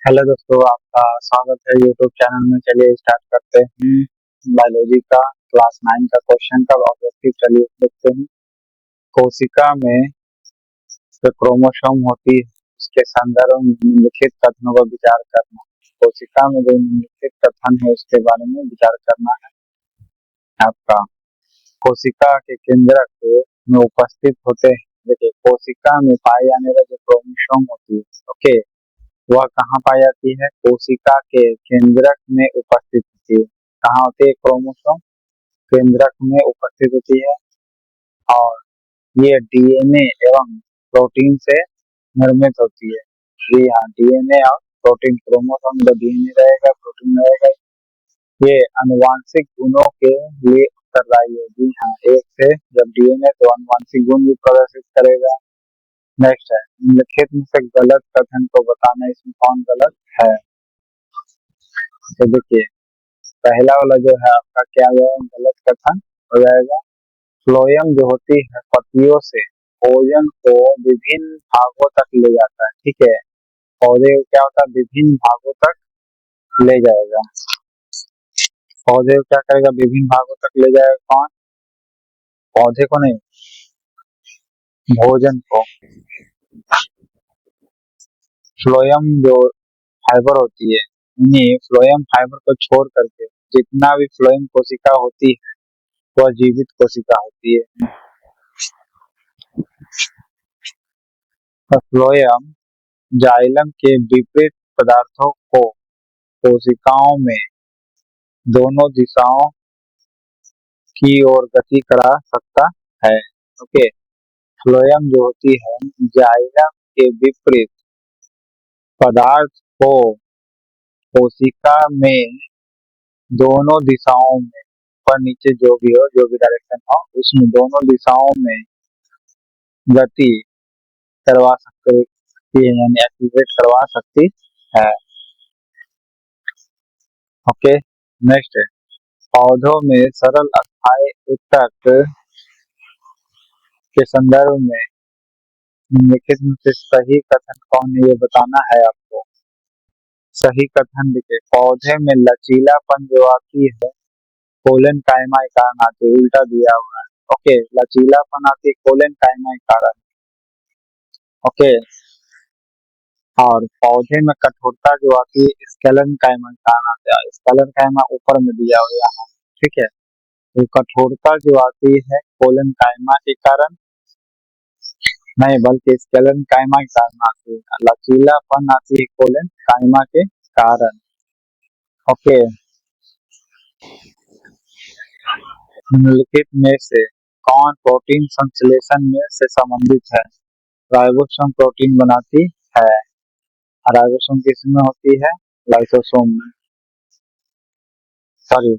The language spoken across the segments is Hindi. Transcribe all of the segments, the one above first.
हेलो दोस्तों, आपका स्वागत है यूट्यूब चैनल में। चलिए स्टार्ट करते हैं बायोलॉजी का क्लास 9 का क्वेश्चन का ऑब्जेक्टिव। चलिए देखते हैं। कोशिका में जो क्रोमोसोम होती है उसके संदर्भ में निम्नलिखित कथनों पर विचार करना। कोशिका में जो निम्नलिखित कथन है उसके बारे में विचार करना है आपका। कोशिका के केंद्रक में उपस्थित होते हैं। देखिए, कोशिका में पाए जाने वाले जो क्रोमोसोम होती है, ओके, वह कहाँ पाई जाती है? कोशिका के केंद्रक में उपस्थित होती है। कहाँ होती है क्रोमोसोम? केंद्रक में उपस्थित होती है। और ये डीएनए एवं प्रोटीन से निर्मित होती है। जी हाँ, डीएनए और प्रोटीन। क्रोमोसोम में डीएनए रहेगा, प्रोटीन रहेगा। ये आनुवांशिक गुणों के लिए उत्तरदायी है। जी हाँ, एक से जब डीएनए तो आनुवांशिक गुण भी प्रदर्शित करेगा। नेक्स्ट है, निम्नलिखित में से गलत कथन को बताना। इसमें कौन गलत है? तो देखिए, पहला वाला जो है आपका क्या हो जाएगा? गलत कथन हो जाएगा। फ्लोएम जो होती है पत्तियों से भोजन को विभिन्न भागों तक ले जाता है। ठीक है, पौधे को क्या होता है? विभिन्न भागों तक ले जाएगा। पौधे को क्या करेगा? विभिन्न भागों तक ले जाएगा। कौन? पौधे को नहीं, भोजन को। फ्लोएम जो फाइबर होती है, इन्हीं फ्लोएम फाइबर को छोड़ करके जितना भी फ्लोएम कोशिका होती है वह जीवित कोशिका होती है। फ्लोएम जाइलम के विपरीत पदार्थों को कोशिकाओं में दोनों दिशाओं की ओर गति करा सकता है। ओके, फ्लोएम जो होती है जाइलम के विपरीत पदार्थ को कोशिका में दोनों दिशाओं में, ऊपर नीचे जो भी हो, जो भी डायरेक्शन हो, उसमें दोनों दिशाओं में गति करवा सकती है, यानी एक्टिवेट करवा सकती है। ओके, नेक्स्ट है, पौधों में सरल अस्थायी ऊतक के संदर्भ में निम्नलिखित में से सही कथन कौन है, ये बताना है आपको। सही कथन लिखे, पौधे में लचीलापन जो आती है कोलेन कायमा के कारण आती है। उल्टा दिया हुआ है। ओके, लचीलापन आती है कोलेन कायमा के कारण। ओके, और पौधे में कठोरता जो आती है स्केलन कायमा के कारण आती है। स्केलन कायमा ऊपर में दिया हुआ है। ठीक है, तो कठोरता जो आती है कोलन कायमा के कारण नहीं, बल्कि स्केलन कायमा के कारण आती है। लचीलापन आती है कोलन कायमा के कारण। ओके, निम्नलिखित में से कौन प्रोटीन संश्लेषण में से संबंधित है? राइबोसोम प्रोटीन बनाती है। राइबोसोम किसमें होती है? लाइसोसोम में, सॉरी,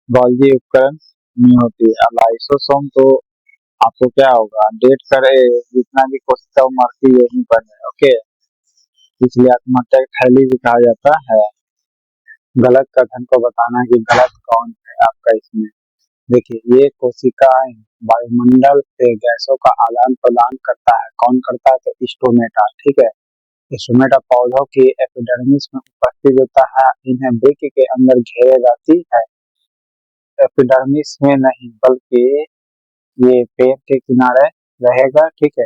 गोल्गी उपकरण में होती है। लाइसोसोम तो आपको क्या होगा? डेट करे जितना भी कोशिका मरती है वहीं पर है। ओके, इसलिए आत्महत्या की थैली भी कहा जाता है। गलत कथन को बताना कि गलत कौन है आपका इसमें। देखिए, ये कोशिकाएं वायुमंडल से गैसों का आदान प्रदान करता है। कौन करता है? तो स्टोमेटा। ठीक है, स्टोमेटा पौधों की एपिडर्मिस में उपस्थित होता है। इन्हें वृक्क के अंदर घेरे रहती है। एपिडर्मिस में नहीं, बल्कि ये पेड़ के किनारे रहेगा। ठीक है,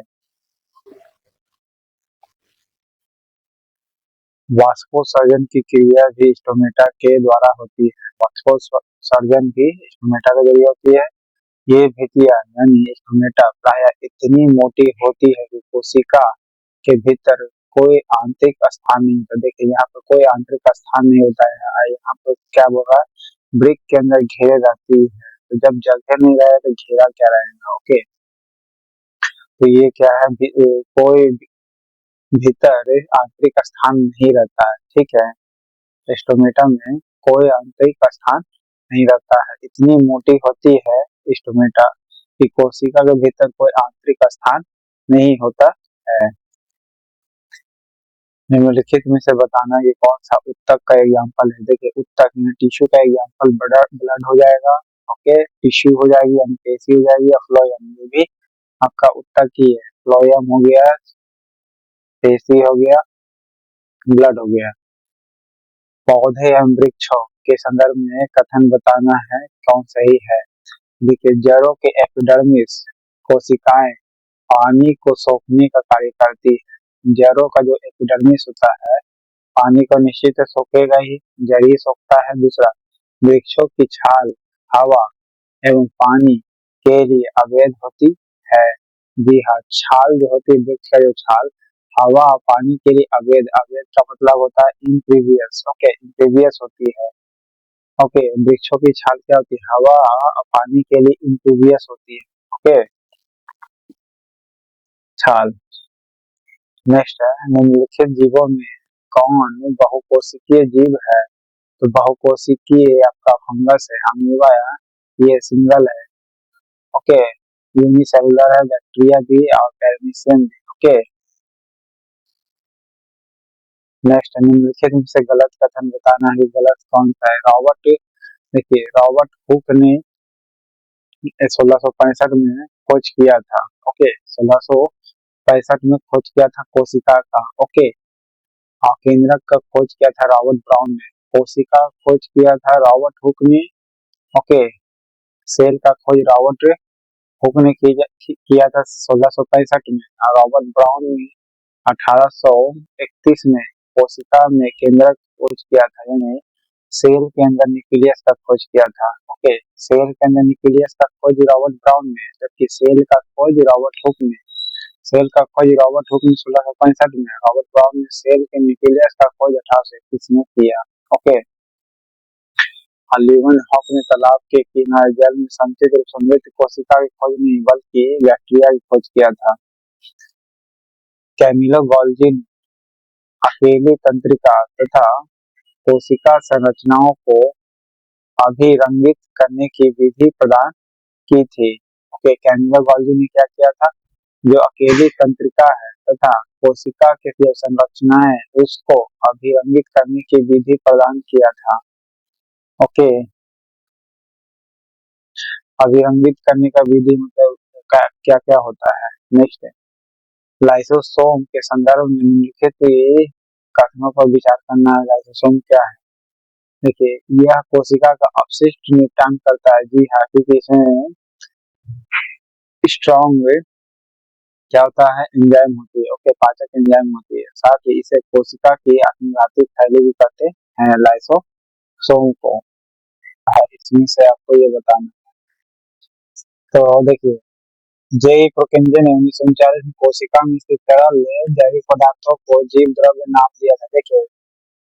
वाष्पोत्सर्जन की क्रिया भी स्टोमेटा के द्वारा होती है। वाष्पोत्सर्जन भी स्टोमेटा के जरिए होती है। ये भित्तियां यानी स्टोमेटा प्रायः इतनी मोटी होती है कि कोशिका के भीतर कोई आंतरिक स्थान नहीं होता। देखिए, यहाँ पर कोई आंतरिक स्थान नहीं होता है। यहाँ पर क्या बोल रहा है? वृक्क के अंदर घेरे रहती है। तो जब जगह नहीं रहे तो घेरा क्या रहेगा? ओके, तो ये क्या है? कोई भीतर आंतरिक स्थान नहीं रहता है। ठीक है, स्टोमेटा में कोई आंतरिक स्थान नहीं रहता है। इतनी मोटी होती है स्टोमेटा कि कोशिका के भीतर कोई आंतरिक स्थान नहीं होता है। निम्नलिखित में से बताना कि कौन सा उत्तक का एग्जाम्पल है। देखिए, उत्तक में टिश्यू का एग्जाम्पल ब्लड हो जाएगा। ओके, टिश्यू हो जाएगी यानी पेशी हो जाएगी। और फ्लोएम, ये भी आपका उत्तक ही है। फ्लोएम हो गया, पेशी हो गया, ब्लड हो गया। पौधे एवं वृक्षों के संदर्भ में कथन बताना है, कौन सही है। देखिए, जड़ों के एपिडर्मिस कोशिकाएं पानी को सोखने का कार्य करती है। जड़ों का जो एपिडर्मिस होता है पानी को निश्चित सोखेगा ही, जड़ ही सोखता है। दूसरा, वृक्षों की छाल हवा एवं पानी के लिए अवैध होती है। जी हाँ, छाल जो होती है, वृक्ष का जो छाल हवा और पानी के लिए अवैध, अवैध का मतलब होता है इम्प्रीवियस। ओके, इम्प्रीवियस होती है। ओके, वृक्षों की छाल क्या होती है, हवा और पानी के लिए इम्प्रीवियस होती है। ओके, छाल। नेक्स्ट है, निम्नलिखित जीवों में कौन बहुकोशिकीय जीव है। तो बहुकोशिकीय आपका फंगस है, अमीबा है, ये सिंगल है। ओके, यूनिसेलुलर है, बैक्टीरिया भी और पैरामीशियम भी। ओके, नेक्स्ट है, निम्नलिखित में से गलत कथन बताना है, गलत कौन सा है। रॉबर्ट, देखिए रॉबर्ट हुक ने 1665 में खोज किया था। ओके, 1665 में खोज किया था कोशिका का। ओके, और केंद्रक का खोज किया था रॉबर्ट ब्राउन ने। कोशिका खोज किया था रॉबर्ट हुक ने। ओके, सेल का खोज रॉबर्ट हुक ने किया था 1665 में, और रॉबर्ट ब्राउन ने 1831 में कोशिका में केंद्रक खोज किया था, यानी सेल के अंदर न्यूक्लियस का खोज किया था। ओके, सेल के अंदर न्यूक्लियस का खोज रॉबर्ट ब्राउन ने, जबकि सेल का खोज रॉबर्ट हुक ने, सेल का खोज रॉबर्ट हुक ने 1665 में, रॉबर्ट ब्राउन ने सेल के न्यूक्लियस का खोज 1831 में किया। ओके, और लीवन-हॉक ने तालाब के किनारे जल में संचित रूप से मृत कोशिका की खोज नहीं बल्कि बैक्टीरिया की खोज किया था। कैमिलो गोल्जी ने अकेली तंत्रिका तथा कोशिका संरचनाओं को अभिरंगित करने की विधि प्रदान की थी। ओके, कैमिलो गोल्जी ने क्या किया था, जो अकेली तंत्रिका है तथा कोशिका के जो संरचनाएं उसको अभिरंगित करने की विधि प्रदान किया था। ओके, अभिरंगित करने का विधि मतलब क्या क्या होता है। नेक्स्ट है, लाइसोसोम के संदर्भ में निम्नलिखित कथनों पर विचार करना है। लाइसोसोम क्या है। देखिए, यह कोशिका का अपशिष्ट निपटान करता है। जी हाँ, क्योंकि इसमें स्ट्रॉन्ग क्या होता है, एंजाइम होती है। ओके, पाचक एंजाइम होती है, साथ ही इसे कोशिका की आत्मघाती थैली भी कहते हैं लाइसोसोम को। इसमें से आपको ये बताना। तो देखिए, जे प्रोकेंजन 1939 में कोशिका में स्थित तरल जैविक पदार्थों को जीव द्रव्य नाम दिया था। देखिए,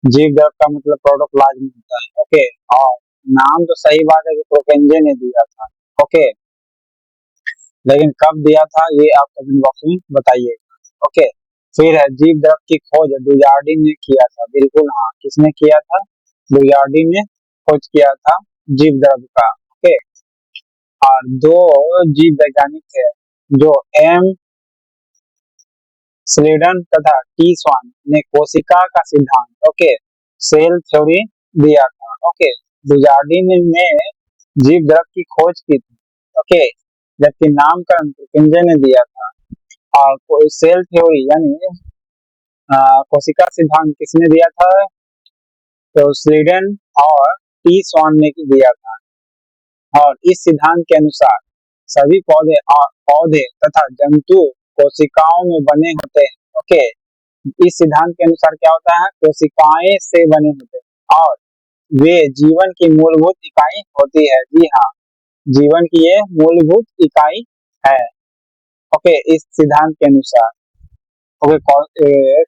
जीव द्रव्य का मतलब प्रोटोप्लाज्म होता है। ओके, और नाम तो सही बात है कि प्रोकेंजन ने दिया था। ओके, लेकिन कब दिया था ये आप कमेंट बॉक्स में बताइएगा। ओके, फिर है जीव द्रव्य की खोज डुजार्डिन ने किया था। बिल्कुल हाँ, किसने किया था, डुजार्डिन ने खोज किया था जीव द्रव्य का। ओके, और दो जीव वैज्ञानिक थे जो एम स्लेडन तथा टी स्वान ने कोशिका का सिद्धांत, ओके, सेल थ्योरी दिया था। ओके, डुजार्डिन ने जीव द्रव्य की खोज की थी। ओके, जबकि नामकरण प्रोकेंजन ने दिया था। और सेल थ्योरी यानी कोशिका सिद्धांत किसने दिया था, तो स्वीडन और टी स्वान ने दिया था। और इस सिद्धांत के अनुसार सभी पौधे तथा जंतु कोशिकाओं में बने होते हैं। ओके, इस सिद्धांत के अनुसार क्या होता है, कोशिकाएं से बने होते हैं और वे जीवन की मूलभूत इकाई होती है। जी हाँ, जीवन की ये मूलभूत इकाई है। ओके, इस सिद्धांत के अनुसार। ओके,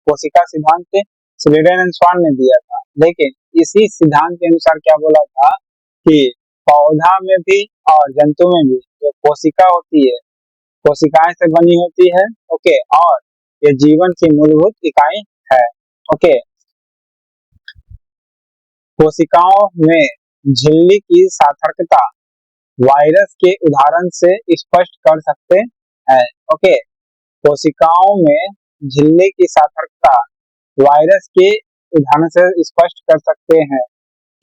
कोशिका सिद्धांत स्वीडन एंड स्वान ने दिया था, लेकिन इसी सिद्धांत के अनुसार क्या बोला था कि पौधा में भी और जंतु में भी जो कोशिका होती है, कोशिकाएं से बनी होती है। ओके, और ये जीवन की मूलभूत इकाई है। ओके, कोशिकाओं में झिल्ली की सार्थकता वायरस के उदाहरण से स्पष्ट कर सकते हैं। ओके, कोशिकाओं में झिल्ली की सार्थकता वायरस के उदाहरण से स्पष्ट कर सकते हैं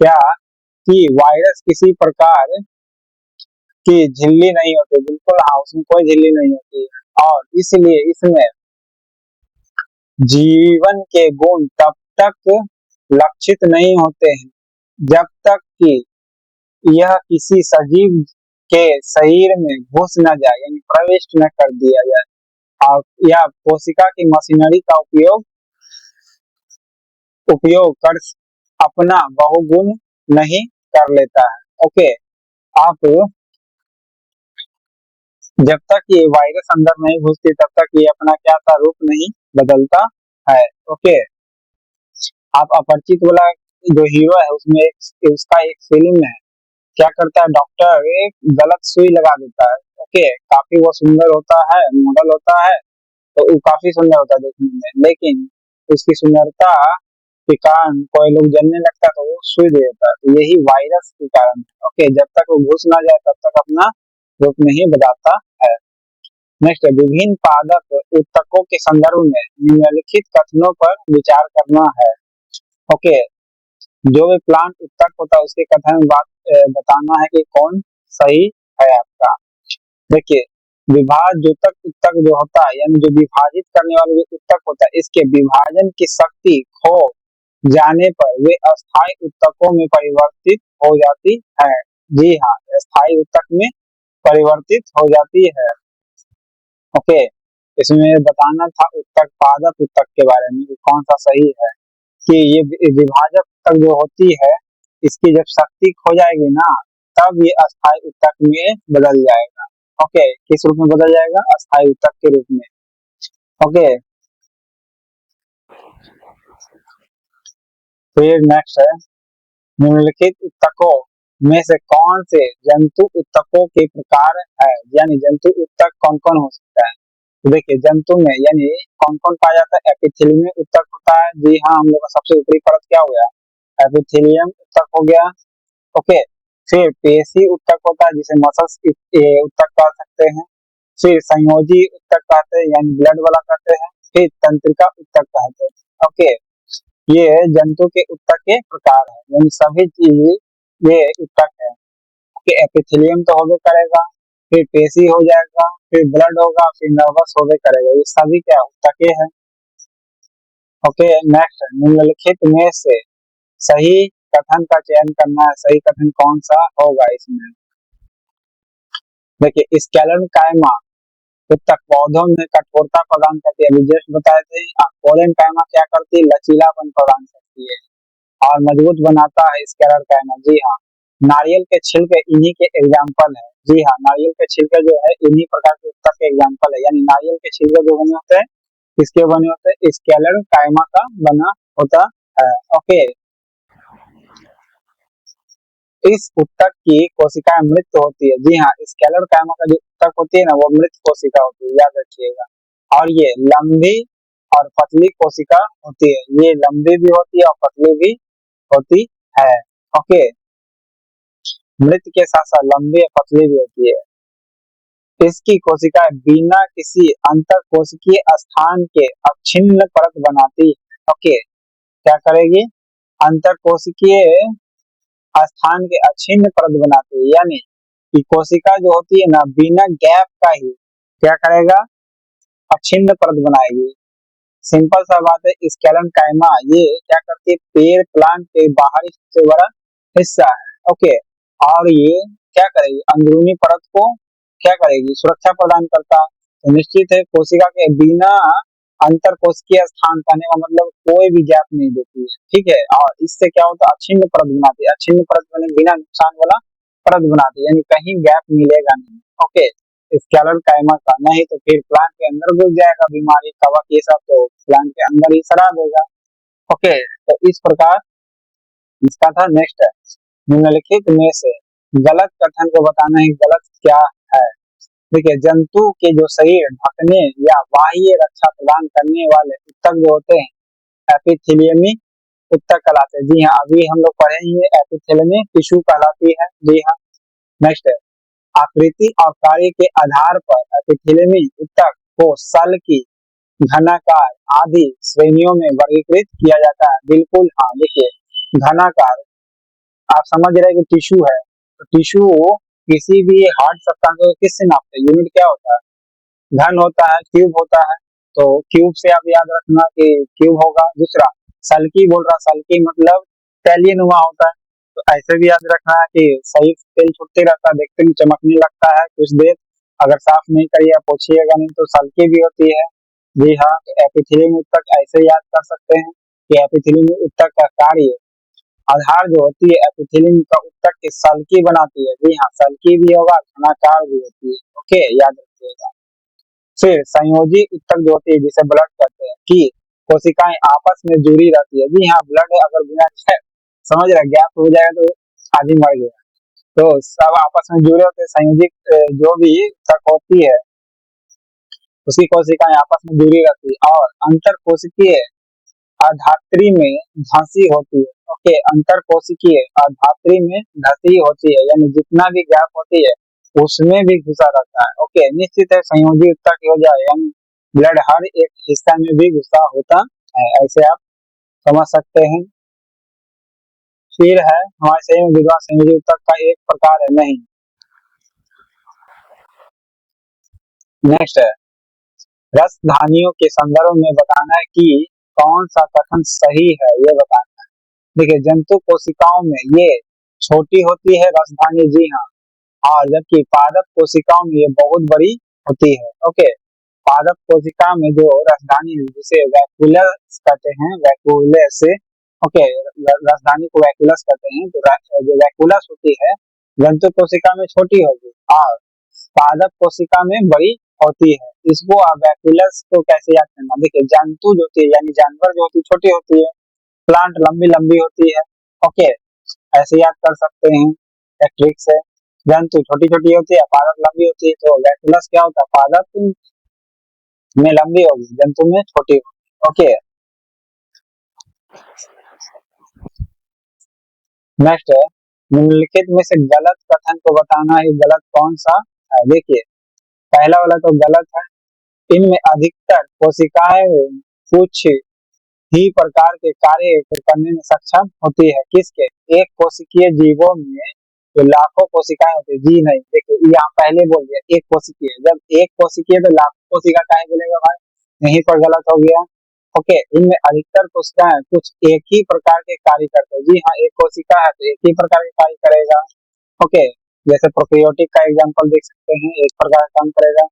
क्या, कि वायरस किसी प्रकार की झिल्ली नहीं होती। बिल्कुल हाँ, उसमें कोई झिल्ली नहीं होती और इसलिए इसमें जीवन के गुण तब तक लक्षित नहीं होते हैं जब तक कि यह किसी सजीव के शरीर में घुस न जाए, यानी प्रविष्ट न कर दिया जाए, और यह कोशिका की मशीनरी का उपयोग कर अपना बहुगुण नहीं कर लेता है। ओके, आप जब तक ये वायरस अंदर नहीं घुसती तब तक ये अपना क्या था, रूप नहीं बदलता है। ओके, आप अपरिचित वाला जो हीरो है उसमें उसका एक फिल्म है, क्या करता है डॉक्टर, एक गलत सुई लगा देता है। ओके, काफी वो सुंदर होता है, मॉडल होता है, तो वो काफी सुंदर होता है देखने में, लेकिन उसकी सुंदरता के कारण कोई लोग जलने लगता है तो वो सुई दे देता है। तो यही वायरस के कारण है। ओके, जब तक वो घुस ना जाए तब तक अपना रूप नहीं बदलता है। नेक्स्ट, विभिन्न पादप उत्तकों के संदर्भ में निम्नलिखित कथनों पर विचार करना है। ओके, जो भी प्लांट उत्तक होता है उसके कथन में बताना है कि कौन सही है आपका। देखिए, विभाजोतक उत्तक जो होता है, यानी जो विभाजित करने वाले जो उत्तक होता है, इसके विभाजन की शक्ति खो जाने पर वे अस्थायी उत्तकों में परिवर्तित हो जाती है। जी हाँ, अस्थायी उत्तक में परिवर्तित हो जाती है। ओके, इसमें बताना था उत्तक पादप उत्तक के बारे में कौन सा सही है, कि ये विभाजक उत्तक जो होती है इसकी जब शक्ति खो जाएगी ना तब ये अस्थायी उत्तक में बदल जाएगा। ओके, किस रूप में बदल जाएगा, अस्थायी उत्तक के रूप में। ओके, फिर नेक्स्ट है, निम्नलिखित उत्तकों में से कौन से जंतु उत्तकों के प्रकार है, यानी जंतु उत्तक कौन कौन हो सकता है। तो देखिए, जंतु में यानी कौन कौन पाया जाता है, एपिथेलियम उत्तक होता है। जी हाँ, हम लोग का सबसे ऊपरी परत क्या हो गया, एपिथेलियम उत्तक हो गया। ओके, फिर पेशी उत्तक होता है जिसे मसल्स उत्तक कह सकते हैं। फिर संयोजी उत्तक कहते हैं, यानी ब्लड वाला कहते हैं। फिर तंत्रिका उत्तक कहते हैं। ओके, ये जंतु के उत्तक के प्रकार है, यानी सभी चीज ये उत्तक है। ओके, एपिथेलियम तो होबे करेगा, फिर पेशी हो जाएगा, फिर ब्लड होगा, फिर नर्वस होबे करेगा, ये सभी क्या उत्तक है। ओके, नेक्स्ट, निम्नलिखित में से सही कथन का चयन करना है। सही कथन कौन सा होगा इसमें। देखिए, स्केलन कायमा उत्तक पौधों में कठोरता प्रदान करती है, अभी जस्ट बताए थे। पोलन कायमा क्या करती है, लचीलापन प्रदान करती है और मजबूत बनाता है स्केलर कायमा। जी हाँ, नारियल के छिलके इन्हीं के एग्जाम्पल है। जी हाँ, नारियल के छिलके जो है इन्हीं प्रकार के उत्तक के एग्जाम्पल है, यानी नारियल के छिलके जो बने होते हैं किसके बने होते हैं, स्केलर कायमा का बना होता है। ओके, इस उत्तक की कोशिकाएं मृत होती है। जी हाँ, स्केलर कायमा का जो उत्तक होती है ना वो मृत कोशिका होती है, याद रखिएगा। और ये लंबी और पतली कोशिका होती है, ये लंबी भी होती है और पतली भी होती है। ओके, मृत के साथ साथ लंबी और पतली भी होती है। इसकी कोशिकाएं बिना किसी अंतर कोशिकीय स्थान के अक्षिण्ण परत बनाती है। ओके, क्या करेगी, अंतर कोशिकीय स्थान के अक्षिण्ण परत बनाती है, यानी कि कोशिका जो होती है ना बिना गैप का ही क्या करेगा, अक्षिण्ण परत बनाएगी। सिंपल सा बात है, स्केलन कायमा ये क्या करती है, पेड़ प्लांट के बाहरी सबसे बड़ा हिस्सा है। ओके, और ये क्या करेगी, अंदरूनी परत को क्या करेगी, सुरक्षा प्रदान करता। तो निश्चित है कोशिका के बिना अंतर कोशिकीय स्थान, कहने का मतलब कोई भी गैप नहीं देती है। ठीक है, और इससे क्या होता है, अक्षिण्ण परत बनाती है। अक्षिण्ण परत बने बिना नुकसान वाला परत बनाती है, यानी कहीं गैप मिलेगा नहीं। ओके, स्केलर कायमा का, नहीं तो फिर प्लांट के अंदर घुस जाएगा बीमारी कवक ये सब, तो प्लांट के अंदर ही सड़ा देगा। ओके, तो इस प्रकार इसका था। नेक्स्ट है, निम्नलिखित में से गलत कथन को बताना है, गलत क्या है। देखिए, जंतु के जो शरीर ढकने या बाह्य रक्षा प्रदान करने वाले उत्तक जो होते हैं एपिथेलियमी उत्तक कहलाते हैं। जी हाँ, अभी हम लोग पढ़ेंगे एपिथेलियमी टिश्यू कहलाती है। जी हाँ, नेक्स्ट है, आकृति और कार्य के आधार पर एपिथेलियमी उत्तक को सल की, घनाकार आदि श्रेणियों में वर्गीकृत किया जाता है। बिल्कुल हाँ, देखिए घनाकार, आप समझ रहे हैं कि टिश्यू है, तो टिश्यू किसी भी हार्ड सब्सटेंस को किससे नापते हैं, यूनिट क्या होता है, घन होता है, क्यूब होता है। तो क्यूब से आप याद रखना कि क्यूब होगा। दूसरा, सल्की बोल रहा, सल्की मतलब तैलीय होता है। तो ऐसे भी याद रखना है कि सही तेल छुटते रहता है, देखते ही चमकने लगता है कुछ देर, अगर साफ नहीं करिए पोछिएगा नहीं तो सल्की भी होती है। जी हाँ, एपिथेलियम ऊतक ऐसे याद कर सकते हैं कि एपिथेलियम ऊतक का कार्य, आधार जो होती है एपिथेलियम का ऊतक की सल्की बनाती है। जी हाँ, सल्की भी होगा, घनाकार भी होती है। ओके, याद रखिएगा। फिर संयोजी ऊतक जो होती है जिसे ब्लड कहते हैं, कि कोशिकाएं आपस में जुड़ी रहती है। जी हाँ, ब्लड अगर बिना समझ रहे गैप हो जाएगा तो आदमी मर गया। तो सब आपस में जुड़े होते हैं, संयोजित जो भी ऊतक होती है उसकी कोशिकाएं आपस में जुड़ी रहती है। और अंतर कोशिकीय अधात्री में धंसी होती है। ओके, अंतर कोशिकीय अधात्री में धंसी होती है, यानी जितना भी गैप होती है उसमें भी घुसा रहता है। ओके, निश्चित है संयोजी ऊतक हो जाए यानी ब्लड हर एक हिस्सा में भी घुसा होता है, ऐसे आप समझ सकते हैं। फिर है हमारे शरीर में विद्यमान संयोजी ऊतक का एक प्रकार है नहीं। नेक्स्ट है रसधानियों के संदर्भ में बताना है कि कौन सा कथन सही है, ये बताना है। देखिए, जंतु कोशिकाओं में ये छोटी होती है रसधानी, जी हाँ, और जबकि पादप कोशिकाओं में ये बहुत बड़ी होती है। ओके, पादप कोशिका में जो रसधानी जिसे वैक्यूलस कहते हैं, वैक्यूलस, ओके, रसधानी को वैक्यूलस कहते हैं। तो जो वैक्यूलस होती है जंतु कोशिका में छोटी होगी और पादप कोशिका में बड़ी होती है। इसको आप वैक्यूलस को कैसे याद करना, देखिए जंतु जो होती है यानी जानवर जो होती है छोटी होती है, प्लांट लंबी लंबी होती है। ओके, ऐसे याद कर सकते हैं, एक ट्रिक से। जंतु छोटी छोटी होती है, पादप लंबी होती है, तो वैक्यूलस क्या होता है, पादप में लंबी होगी, जंतु में छोटी होगी। ओके, नेक्स्ट है निम्नलिखित में से गलत कथन को बताना है, गलत कौन सा है। देखिए, पहला वाला तो गलत है, इनमें अधिकतर कोशिकाएं कुछ ही प्रकार के कार्य करने में सक्षम होती है। किसके, एक कोशिकीय जीवों में जो लाखों कोशिकाएं होती है। जी नहीं, देखिए यहाँ पहले बोल दिया एक कोशिकीय, जब एक कोशिकीय तो लाखों कोशिका काहे बोलेगा भाई, यहीं पर गलत हो गया। ओके, इनमें अधिकतर कोशिकाएं कुछ एक ही प्रकार के कार्य करते हैं। जी हाँ, एक कोशिका है तो एक ही प्रकार के कार्य करेगा। ओके, जैसे प्रोकैरियोटिक का एग्जांपल देख सकते हैं, एक प्रकार का काम करेगा।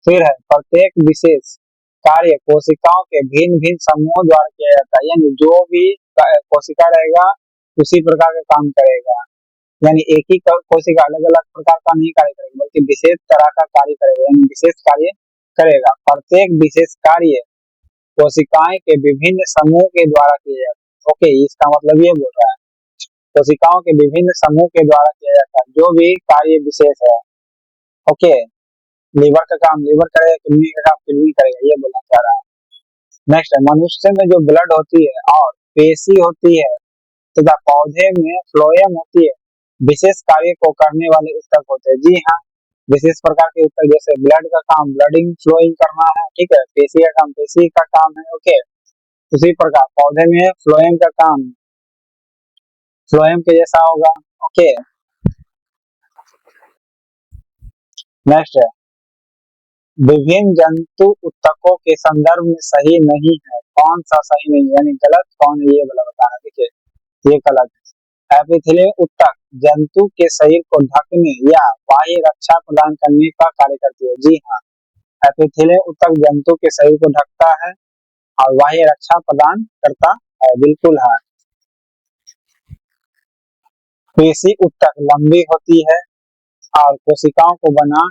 फिर है प्रत्येक विशेष कार्य कोशिकाओं के भिन्न भिन्न समूहों द्वारा किया जाता है, यानी जो भी कोशिका रहेगा उसी प्रकार का काम करेगा, यानी एक ही कोशिका अलग अलग प्रकार का नहीं कार्य करेगा बल्कि विशेष तरह का कार्य करेगा, यानी विशेष कार्य करेगा। प्रत्येक विशेष कार्य कोशिकाएं के विभिन्न समूह के द्वारा किया जाता है। ओके, इसका मतलब ये बोल रहा है कोशिकाओं के विभिन्न समूह के द्वारा किया जाता है जो भी कार्य विशेष है। ओके, लीवर का काम लीवर करेगा, किडनी का काम किडनी करेगा, ये बोलना चाह रहा है। नेक्स्ट है मनुष्य में जो ब्लड होती है और पेशी होती है तथा पौधे में फ्लोएम होती है, विशेष कार्य को करने वाले ऊतक होते हैं। जी हाँ, विशेष प्रकार के ऊतक, जैसे ब्लड का काम ब्लडिंग फ्लोइंग करना है, ठीक है, पेशी का काम पेशी का काम है। ओके, उसी प्रकार पौधे में फ्लोएम का काम फ्लोएम के जैसा होगा। ओके, नेक्स्ट है विभिन्न जंतु ऊतकों के संदर्भ में सही नहीं है, कौन सा सही नहीं यानी गलत कौन है, ये वाला बताना। देखिए, ये गलत है। एपिथेलियम ऊतक जंतु के शरीर को ढकने या बाह्य रक्षा प्रदान करने का कार्य करती है। जी हाँ, एपिथेलियम ऊतक जंतु के शरीर को ढकता है और बाह्य रक्षा प्रदान करता है, बिल्कुल है। पेशी ऊतक लंबी होती है और कोशिकाओं को बना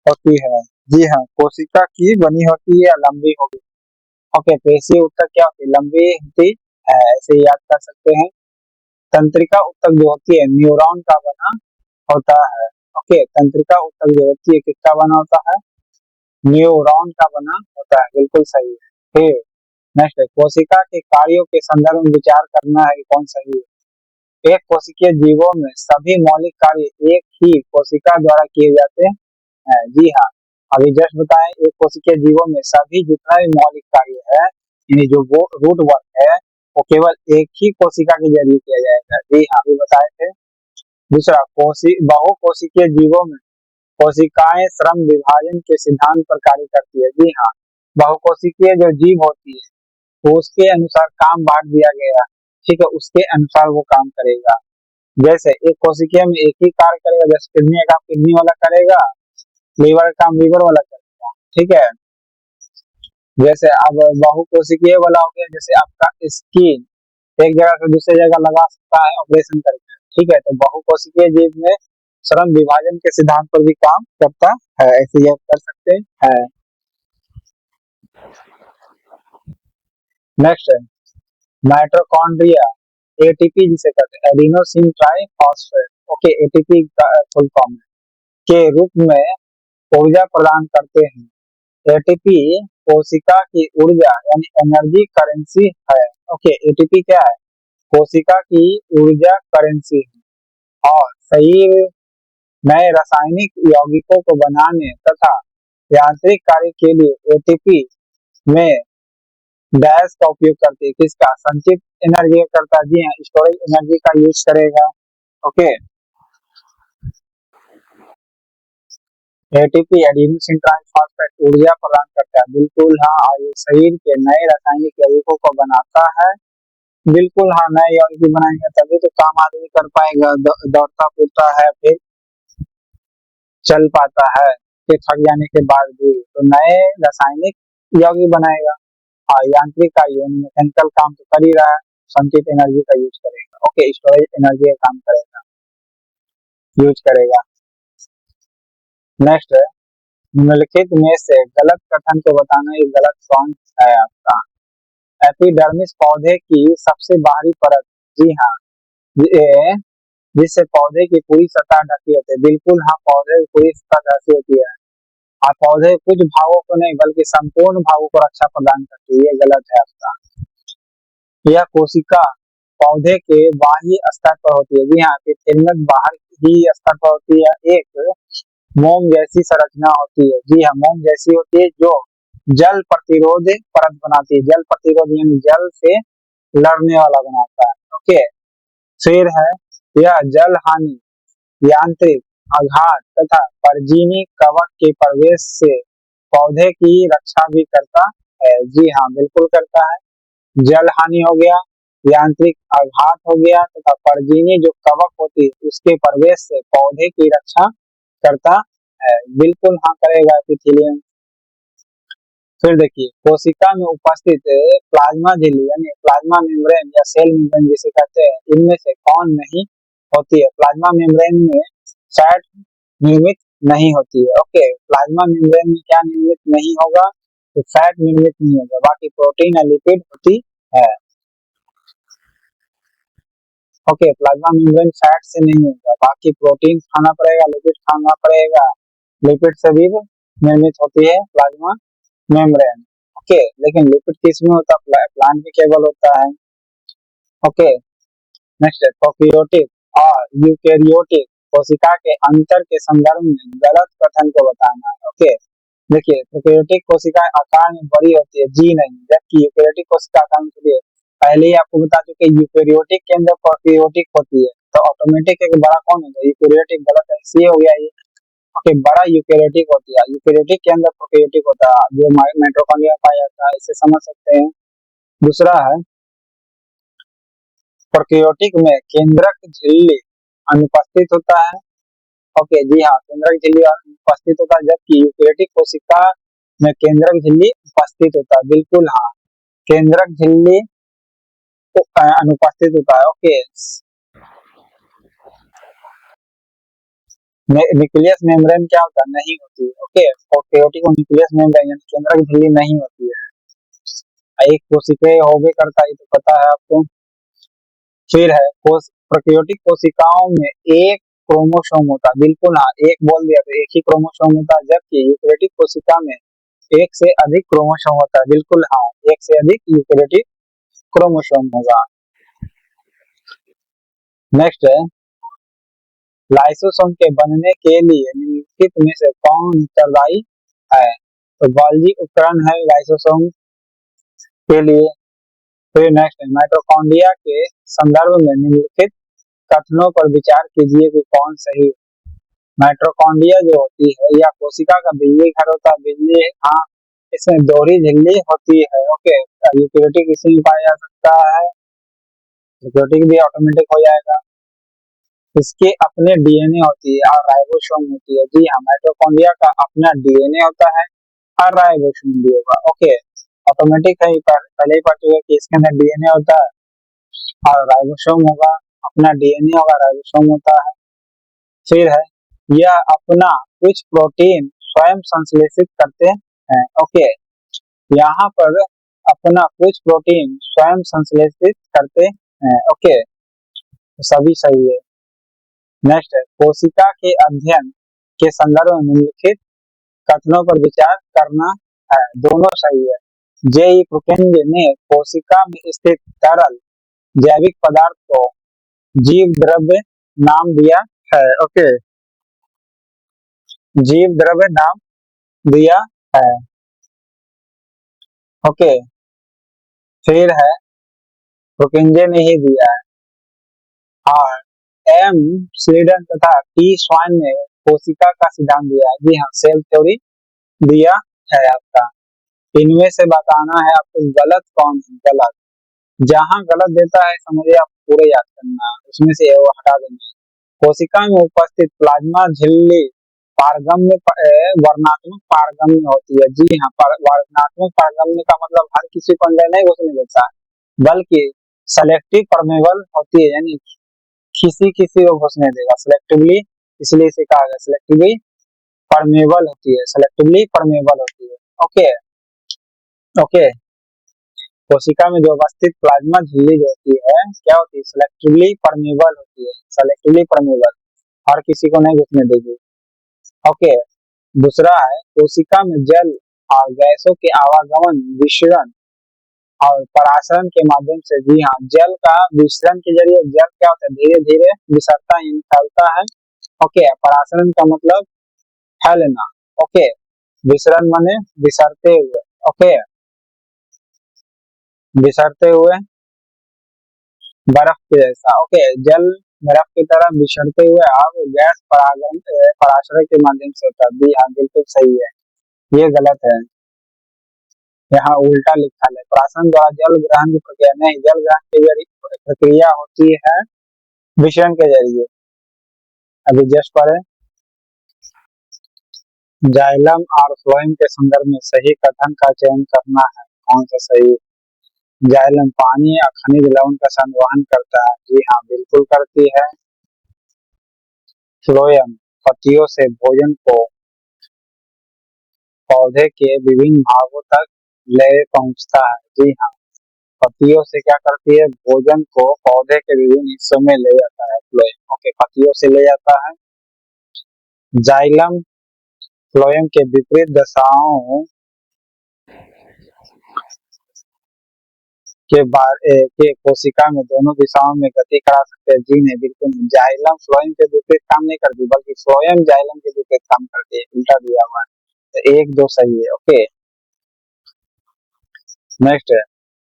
होती है। जी हाँ, कोशिका की बनी होती है या लंबी होगी। ओके, पेशी ऊतक क्या होती है, लंबी होती है, ऐसे याद कर सकते हैं। तंत्रिका ऊतक जो होती है न्यूरॉन का बना होता है। ओके, तंत्रिका ऊतक जो होती है किसका बना होता है, न्यूरॉन का बना होता है, बिल्कुल सही है। फिर नेक्स्ट है कोशिका के कार्यों के संदर्भ में विचार करना है कि कौन सही है। एक कोशिकीय जीवों में सभी मौलिक कार्य एक ही कोशिका द्वारा किए जाते हैं। जी हाँ, अभी जस्ट बताएं, एक कोशिकीय जीवों में सभी जितना भी मौलिक कार्य है यानी जो वो रूट वर्क है वो केवल एक ही कोशिका के जरिए किया जाएगा। जी हाँ, अभी बताए थे। दूसरा, बहु कोशिकीय जीवों में कोशिकाएं श्रम विभाजन के सिद्धांत पर कार्य करती है। जी हाँ, बहुकोशिकीय जो जीव होती है तो उसके अनुसार काम बांट दिया गया, ठीक है, उसके अनुसार वो काम करेगा। जैसे एक कोशिकीय में एक ही कार्य करेगा, जैसे किडनी का काम किडनी वाला करेगा, लीवर का काम लीवर वाला करेगा, ठीक है। जैसे अब बहुकोशिकीय वाला हो गया, जैसे आपका स्किन एक जगह से दूसरी जगह लगा सकता है ऑपरेशन करके, ठीक है। तो बहुकोशिकीय जीव में श्रम विभाजन के सिद्धांत पर भी काम करता है, ऐसे याद कर सकते हैं। नेक्स्ट है माइटोकॉन्ड्रिया, एटीपी जिसे कहते हैं एडिनोसिन ट्राइफॉस्फेट, ओके, एटीपी का फुल फॉर्म के रूप में ऊर्जा प्रदान करते हैं। एटीपी कोशिका की ऊर्जा यानी एनर्जी करेंसी है, ओके। एटीपी क्या है? कोशिका की ऊर्जा करेंसी है और शरीर नए रासायनिक यौगिकों को बनाने तथा यांत्रिक कार्य के लिए एटीपी में गैस का उपयोग करती है। किसका? संचित एनर्जी का करता है, जी हाँ, स्टोरेज एनर्जी का यूज करेगा, ओके। एटीपी एडिनोसिन ट्राइफॉस्फेट ऊर्जा प्रदान करता है, बिल्कुल हाँ, और ये शरीर के नए रासायनिक यौगिकों को बनाता है, बिल्कुल हाँ, नए यौगिक बनाएंगे तभी तो काम आदमी कर पाएगा, दौड़ता फिरता है, फिर चल पाता है, फिर थक जाने के बाद भी तो नए रासायनिक यौगिक बनाएगा। और यांत्रिक कार्य मैकेनिकल काम तो कर ही रहा है, संचित एनर्जी का यूज करेगा, ओके, स्टोरेज एनर्जी का काम करेगा, यूज करेगा। नेक्स्ट है निम्नलिखित में से गलत कथन को बताना, ये गलत कौन है आपका? एपिडर्मिस पौधे की सबसे बाहरी परत, जी हाँ, ये जिससे पौधे की पूरी सतह ढकी होती है, बिल्कुल हाँ, पौधे की पूरी सतह ढकी होती है और पौधे कुछ भागों को नहीं बल्कि संपूर्ण भागों को रक्षा प्रदान करती है, ये गलत है आपका। यह कोशिका पौधे के बाह्य स्तर पर होती है, जी हाँ, एपिथेलियम बाहर ही स्तर पर होती है, एक मोम जैसी संरचना होती है, जी हाँ, मोम जैसी होती है जो जल प्रतिरोध परत बनाती है, जल प्रतिरोध यानी जल से लड़ने वाला बनाता है, ओके। फिर है यह जल हानि, यांत्रिक आघात तथा परजीवी कवक के प्रवेश से पौधे की रक्षा भी करता है, जी हाँ, बिल्कुल करता है। जल हानि हो गया, यांत्रिक आघात हो गया तथा परजीवी जो कवक होती है उसके प्रवेश से पौधे की रक्षा करता है, बिल्कुल हाँ, करेगा एपिथेलियम। फिर देखिए कोशिका में उपस्थित प्लाज्मा झिल्ली यानी प्लाज्मा मेम्ब्रेन या सेल मेम्ब्रेन जिसे कहते हैं, इनमें से कौन नहीं होती है? प्लाज्मा मेम्ब्रेन में फैट निर्मित नहीं होती है, ओके। प्लाज्मा मेम्ब्रेन में क्या निर्मित नहीं होगा? तो फैट निर्मित नहीं होगा, बाकी प्रोटीन या लिपिड होती है, ओके। प्लाज्मा मेम्ब्रेन फैट से नहीं होगा, बाकी प्रोटीन खाना पड़ेगा, लिपिड खाना पड़ेगा, लिपिड से भी निर्मित होती है प्लाज्मा मेम्ब्रेन, ओके। लेकिन लिपिड किस में होता है? प्लांट में केवल होता है, ओके। नेक्स्ट है प्रोकैरियोटिक और यूकेरियोटिक कोशिका के अंतर के संदर्भ में गलत कथन को बताना है, ओके। देखिए प्रोकैरियोटिक कोशिका आकार में बड़ी होती है, जी नहीं, जबकि यूकेरियोटिक कोशिका आकार में छोटी है। पहले ही आपको बता चुके यूकेरियोटिक के अंदर प्रोकैरियोटिक होती है, तो ऑटोमेटिक एक बड़ा कौन होगा? यूकेरियोटिक, गलत है, सी हो गया ये, ओके। बड़ा यूकेरियोटिक होती है, यूकेरियोटिक के अंदर प्रोकैरियोटिक होता है जो माइटोकॉन्ड्रिया पाया जाता है, इसे समझ सकते हैं। दूसरा है प्रोकैरियोटिक में केंद्रक झिल्ली अनुपस्थित होता है, ओके, जी हाँ, केंद्रक झिल्ली अनुपस्थित होता है, जबकि यूकेरियोटिक कोशिका में केंद्रक झिल्ली उपस्थित होता है, बिल्कुल हाँ, केंद्रक झिल्ली अनुपस्थित होता है, ओके। न्यूक्लियस मेम्ब्रेन क्या होता है? नहीं होती है, ओके। प्रोकैरियोटिक और न्यूक्लियस मेम्ब्रेन यानी केंद्रक झिल्ली नहीं होती है, एक कोशिका होबे करता है, तो पता है आपको। फिर है प्रोकैरियोटिक कोशिकाओं में एक क्रोमोसोम होता है, बिल्कुल हाँ, एक बोल दिया तो एक ही क्रोमोसोम होता है, जबकि यूकेरियोटिक कोशिका में एक से अधिक क्रोमोसोम होता है, बिल्कुल हाँ, एक से अधिक यूकेरियोटिक क्रोमोसोम होगा। नेक्स्ट है लाइसोसोम के बनने के लिए निम्नलिखित में से कौन उत्तरदायी है? तो गोल्गी उपकरण है लाइसोसोम के लिए। फिर नेक्स्ट है माइटोकॉन्ड्रिया के संदर्भ में निम्नलिखित कथनों पर विचार कीजिए कि कौन सही। माइटोकॉन्ड्रिया जो होती है या कोशिका का बिजली घर होता है, बिजली हाँ, इसमें दोहरी झिल्ली होती है। ओके, यूकेरियोटिक किसी में पाया जा सकता है, यूकेरियोटिक भी ऑटोमेटिक हो जाएगा। इसके अपने डीएनए होती है और राइबोसोम होती है। जी हाँ, माइटोकॉन्ड्रिया का अपना डीएनए होता है और राइबोसोम भी होगा। ओके, ऑटोमेटिक है, पहले ही पढ़ चुके कि इसके अंदर डीएनए होता है और राइबोसोम होगा, अपना डीएनए होगा, राइबोसोम होता है। फिर है, यह अपना कुछ प्रोटीन स्वयं संश्लेषित करते हैं। ओके, यहाँ पर अपना कुछ प्रोटीन स्वयं संश्लेषित करते हैं। ओके, सभी सही है। नेक्स्ट है, कोशिका के अध्ययन के संदर्भ में निम्नलिखित कथनों पर विचार करना है। दोनों सही है। जे.ई. प्रुकेंज ने कोशिका में स्थित तरल जैविक पदार्थ को जीव द्रव्य नाम दिया है। ओके, जीव द्रव्य नाम दिया है। ओके, फिर है, प्रुकेंजे ने ही दिया है। और एम स्लीडन तथा टी स्वाइन ने कोशिका का सिद्धांत दिया है। जी हाँ, सेल थ्योरी दिया है आपका। इनमें से बताना है आपको गलत कौन है। गलत, जहां गलत देता है समझिए आप पूरे याद करना, उसमें से वो हटा देना। कोशिका में उपस्थित प्लाज्मा झिल्ली पारगम्य वर्णात्मक पारगम्य होती है। जी हाँ, वर्णात्मक पारगम्य का मतलब हर किसी को अंदर नहीं घुसने देता है, बल्कि सेलेक्टिव परमेबल होती है, यानी किसी किसी को घुसने देगा सिलेक्टिवली, इसलिए इसे कहा गया सिलेक्टिवली परमेबल होती है, सिलेक्टिवली परमेबल होती है। ओके ओके, कोशिका में जो उपस्थित प्लाज्मा झिल्ली जो होती है क्या होती है, सिलेक्टिवली परमेबल होती है, सिलेक्टिवली परमेबल, हर किसी को नहीं घुसने देगी। ओके, दूसरा है, कोशिका में जल और गैसों के आवागमन विसरण और परासरण के माध्यम से। जी हाँ, जल का विसरण के जरिए जल क्या होता है, धीरे धीरे विसरता है, फैलता है। ओके, परासरण का मतलब फैलना। ओके, विसरण माने विसरते हुए। ओके, विसरते हुए बर्फ के जैसा। ओके, जल बर्फ की तरह बिछड़ते हुए अब गैस परागण पराश्रय के माध्यम से होता है। हाँ, बिल्कुल सही है, ये गलत है, यहाँ उल्टा लिखा है। पराश्रय द्वारा जल ग्रहण की प्रक्रिया नहीं, जल ग्रहण की प्रक्रिया होती है विसरण के जरिए। अभी जस्ट पढ़े, जाइलम और फ्लोएम के संदर्भ में सही कथन का चयन करना है। कौन सा सही? जाइलम पानी या खनिज लवण का संवहन करता है। जी हाँ, बिल्कुल करती है। फ्लोएम पत्तियों से भोजन को पौधे के विभिन्न भागों तक ले पहुंचता है। जी हाँ, पत्तियों से क्या करती है, भोजन को पौधे के विभिन्न हिस्सों में ले जाता है। फ्लोएम ओके, पत्तियों से ले जाता है। जाइलम फ्लोएम के विपरीत दशाओं के कोशिका में दोनों दिशाओं में गति करा सकते हैं। जी नहीं, बिल्कुल नहीं, जाइलम फ्लोएम के विपरीत काम नहीं करती, बल्कि फ्लोएम जाइलम के विपरीत काम करती है, उल्टा दिया हुआ है। तो 1-2 सही है। ओके, नेक्स्ट है,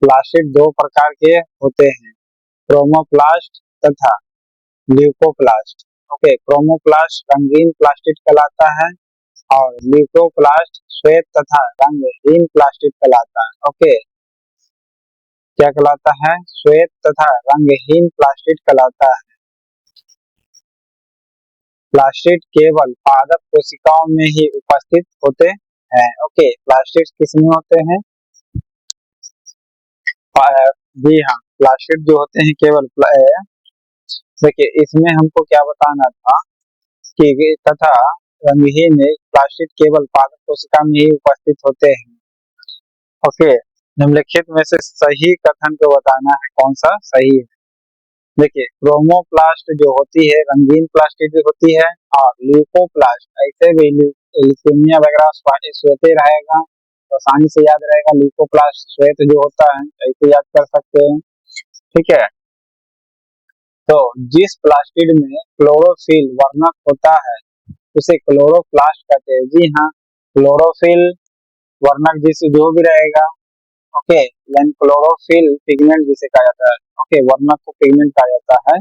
प्लास्टिड दो प्रकार के होते हैं, क्रोमोप्लास्ट तथा ल्यूकोप्लास्ट। ओके, क्रोमोप्लास्ट रंगीन प्लास्टिड कहलाता है और ल्यूकोप्लास्ट श्वेत तथा रंगहीन प्लास्टिड कहलाता है। ओके, क्या कहलाता है, श्वेत तथा रंगहीन प्लास्टिड कहलाता है। प्लास्टिड केवल पादप कोशिकाओं में ही उपस्थित होते हैं। ओके, प्लास्टिड किसमें होते हैं, जी हाँ, प्लास्टिड जो होते हैं केवल देखिए, इसमें हमको क्या बताना था कि तथा रंगहीन प्लास्टिड केवल पादप कोशिका में ही उपस्थित होते हैं। ओके, निम्नलिखित में से सही कथन को बताना है, कौन सा सही है। देखिए, क्रोमोप्लास्ट जो होती है रंगीन प्लास्टिड होती है, और ल्यूकोप्लास्ट ऐसे भी ल्यूकेमिया वगैरह श्वेत रहेगा, तो आसानी से याद रहेगा। ल्यूकोप्लास्ट श्वेत जो होता है ऐसे याद कर सकते हैं। ठीक है, तो जिस प्लास्टिड में क्लोरोफिल वर्णक होता है उसे क्लोरोप्लास्ट कहते हैं। जी हाँ, क्लोरोफिल वर्णक जिस जो भी रहेगा, ओके, यानी क्लोरोफिल पिगमेंट जिसे कहा जाता है। ओके, वर्णक को पिगमेंट कहा जाता है।